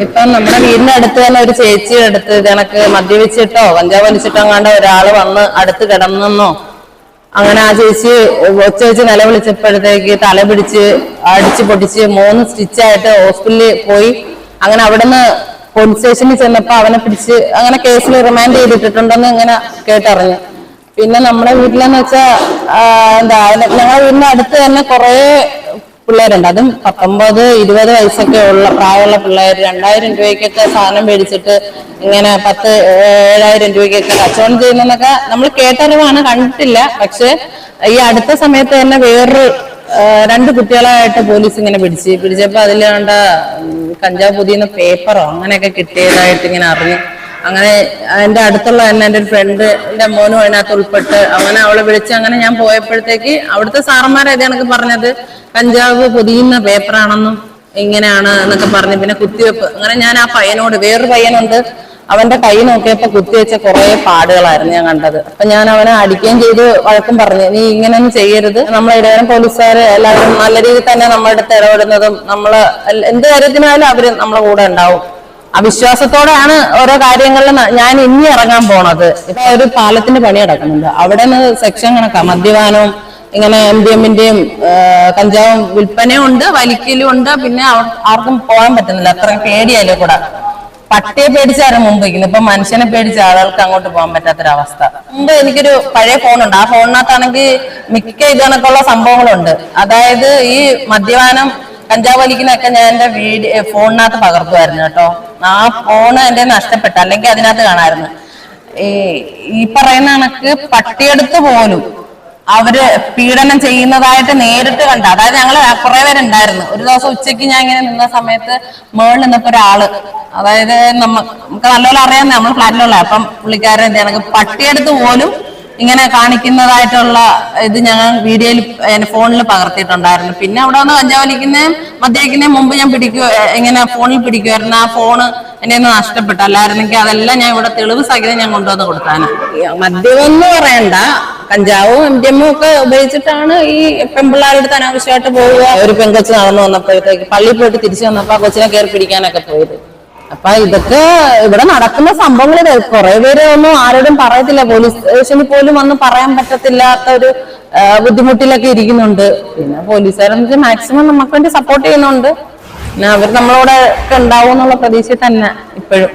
ഇപ്പം നമ്മുടെ വീടിന്റെ അടുത്ത് തന്നെ ഒരു ചേച്ചിയുടെ അടുത്ത് കണക്ക് മദ്യപിച്ചിട്ടോ കഞ്ചാവ് വലിച്ചിട്ടോ അങ്ങാണ്ട് ഒരാള് വന്ന് അടുത്ത് കിടന്നെന്നോ അങ്ങനെ ആ ചേച്ചി ഒച്ച വെച്ച് നിലവിളിച്ചപ്പോഴത്തേക്ക് തല പിടിച്ച് അടിച്ച് പൊട്ടിച്ച് 3 സ്റ്റിച്ചായിട്ട് ഹോസ്പിറ്റലിൽ പോയി. അങ്ങനെ അവിടുന്ന് പോലീസ് സ്റ്റേഷനിൽ ചെന്നപ്പോ അവനെ പിടിച്ച് അങ്ങനെ കേസിൽ റിമാൻഡ് ചെയ്തിട്ടുണ്ടെന്ന് ഇങ്ങനെ കേട്ടറിഞ്ഞു. പിന്നെ നമ്മുടെ വീട്ടിലെന്ന് വെച്ചാൽ ഞങ്ങളുടെ വീടിന്റെ അടുത്ത് തന്നെ കുറെ പിള്ളേരുണ്ട്. അതും 19-20 വയസ്സൊക്കെ ഉള്ള പ്രായമുള്ള പിള്ളേർ 2000 രൂപയ്ക്കൊക്കെ സാധനം മേടിച്ചിട്ട് ഇങ്ങനെ 10,000-7,000 രൂപയ്ക്കൊക്കെ കച്ചവടം ചെയ്യുന്നതൊക്കെ നമ്മൾ കേട്ടറിവാണ്, കണ്ടിട്ടില്ല. പക്ഷെ ഈ അടുത്ത സമയത്ത് തന്നെ വേറൊരു 2 കുട്ടികളായിട്ട് പോലീസ് ഇങ്ങനെ പിടിച്ചപ്പോ അതിൽ കണ്ട കഞ്ചാവ് പൊതിയുന്ന പേപ്പറോ അങ്ങനെയൊക്കെ കിട്ടിയതായിട്ട് ഇങ്ങനെ അറിഞ്ഞു. അങ്ങനെ എന്റെ അടുത്തുള്ള തന്നെ എന്റെ ഒരു ഫ്രണ്ടിന്റെ മോനും അതിനകത്ത് ഉൾപ്പെട്ട് അങ്ങനെ അവളെ വിളിച്ച് അങ്ങനെ ഞാൻ പോയപ്പോഴത്തേക്ക് അവിടുത്തെ സാറന്മാരെ ഇതേണക്ക് പറഞ്ഞത് കഞ്ചാവ് പൊതിയുന്ന പേപ്പറാണെന്നും ഇങ്ങനെയാണ് എന്നൊക്കെ പറഞ്ഞു. പിന്നെ കുത്തിവെപ്പ് അങ്ങനെ ഞാൻ ആ പയ്യനോട്, വേറൊരു പയ്യനുണ്ട്, അവന്റെ കൈ നോക്കിയപ്പോ കുത്തിവെച്ച കുറെ പാടുകളായിരുന്നു ഞാൻ കണ്ടത്. അപ്പൊ ഞാൻ അവനെ അടിക്കുകയും ചെയ്ത് വഴക്കും പറഞ്ഞു, നീ ഇങ്ങനെയൊന്നും ചെയ്യരുത്. നമ്മളെ ഇടവരം പോലീസുകാര് എല്ലാവരും നല്ല രീതിയിൽ തന്നെ നമ്മുടെ അടുത്ത് ഇടപെടുന്നതും നമ്മള് എന്ത് കാര്യത്തിനായാലും അവര് നമ്മളെ കൂടെ ഉണ്ടാവും. അവിശ്വാസത്തോടെയാണ് ഓരോ കാര്യങ്ങളിലും ഞാൻ ഇനി ഇറങ്ങാൻ പോണത്. ഇപ്പൊ ഒരു പാലത്തിന്റെ പണി നടക്കുന്നുണ്ട്, അവിടെ നിന്ന് സെക്ഷൻ കണക്കാ മദ്യപാനവും ഇങ്ങനെ MDMന്റെയും കഞ്ചാവും വിൽപ്പനയും ഉണ്ട്, വലിക്കലും ഉണ്ട്. പിന്നെ ആർക്കും പോകാൻ പറ്റുന്നില്ല, അത്ര പേടിയായാലും കൂടെ. പട്ടിയെ പേടിച്ചായിരുന്നു മുമ്പ് ഇരിക്കുന്നത്, ഇപ്പൊ മനുഷ്യനെ പേടിച്ച ആളുകൾക്ക് അങ്ങോട്ട് പോകാൻ പറ്റാത്തൊരവസ്ഥ. മുമ്പ് എനിക്കൊരു പഴയ ഫോണുണ്ട്, ആ ഫോണിനകത്താണെങ്കിൽ മിക്ക ഇതണക്കുള്ള സംഭവങ്ങളുണ്ട്. അതായത് ഈ മദ്യപാനം കഞ്ചാവ് വലിക്കുന്നൊക്കെ ഞാൻ എന്റെ ഫോണിനകത്ത് പകർത്തുമായിരുന്നു കേട്ടോ. ആ ഫോണ് എന്റെ നഷ്ടപ്പെട്ട, അല്ലെങ്കിൽ അതിനകത്ത് കാണാമായിരുന്നു. ഈ പറയുന്ന കണക്ക് പട്ടിയെടുത്ത് പോലും അവര് പീഡനം ചെയ്യുന്നതായിട്ട് നേരിട്ട് കണ്ട. അതായത് ഞങ്ങള് കുറെ പേരുണ്ടായിരുന്നു. ഒരു ദിവസം ഉച്ചയ്ക്ക് ഞാൻ ഇങ്ങനെ നിന്ന സമയത്ത് മേളിൽ നിന്നപ്പോ ഒരാള്, അതായത് നമുക്ക് നല്ലപോലെ അറിയാം, നമ്മൾ ഫ്ലാറ്റിലുള്ള, അപ്പം പുള്ളിക്കാരൻ എന്താണ് പട്ടിയെടുത്ത് പോലും ഇങ്ങനെ കാണിക്കുന്നതായിട്ടുള്ള ഇത് ഞങ്ങൾ വീഡിയോയിൽ ഫോണിൽ പകർത്തിയിട്ടുണ്ടായിരുന്നു. പിന്നെ അവിടെ വന്ന് കഞ്ചാവ് വലിക്കുന്നതും മദ്യപിക്കുന്നതിന് മുമ്പ് ഞാൻ ഇങ്ങനെ ഫോണിൽ പിടിക്കുമായിരുന്നു. ആ ഫോണ് എന്നെ ഒന്ന് നഷ്ടപ്പെട്ടു, അല്ലായിരുന്നെങ്കിൽ അതെല്ലാം ഞാൻ ഇവിടെ തെളിവ് സഹിതം ഞാൻ കൊണ്ടുവന്ന് കൊടുത്താന്. മദ്യം എന്ന് പറയണ്ട, കഞ്ചാവും MDMയും ഒക്കെ ഉപയോഗിച്ചിട്ടാണ് ഈ പെൺപിള്ളേരുടെ അനാവശ്യമായിട്ട് പോവുക. ഒരു പെൺകൊച്ച് നടന്നു വന്നപ്പോഴത്തേക്ക് പള്ളിയിൽ പോയിട്ട് തിരിച്ചു വന്നപ്പോ ആ കൊച്ചിനെ കയറി പിടിക്കാനൊക്കെ പോയത്. അപ്പൊ ഇതൊക്കെ ഇവിടെ നടക്കുന്ന സംഭവങ്ങൾ കുറെ പേര് ഒന്നും ആരോടും പറയത്തില്ല. പോലീസ് സ്റ്റേഷനിൽ പോലും ഒന്നും പറയാൻ പറ്റത്തില്ലാത്ത ഒരു ബുദ്ധിമുട്ടിലൊക്കെ ഇരിക്കുന്നുണ്ട്. പിന്നെ പോലീസുകാരെ മാക്സിമം നമുക്ക് വേണ്ടി സപ്പോർട്ട് ചെയ്യുന്നുണ്ട്. പിന്നെ അവർ നമ്മളോട് ഒക്കെ ഉണ്ടാവും എന്നുള്ള പ്രതീക്ഷ തന്നെ ഇപ്പോഴും.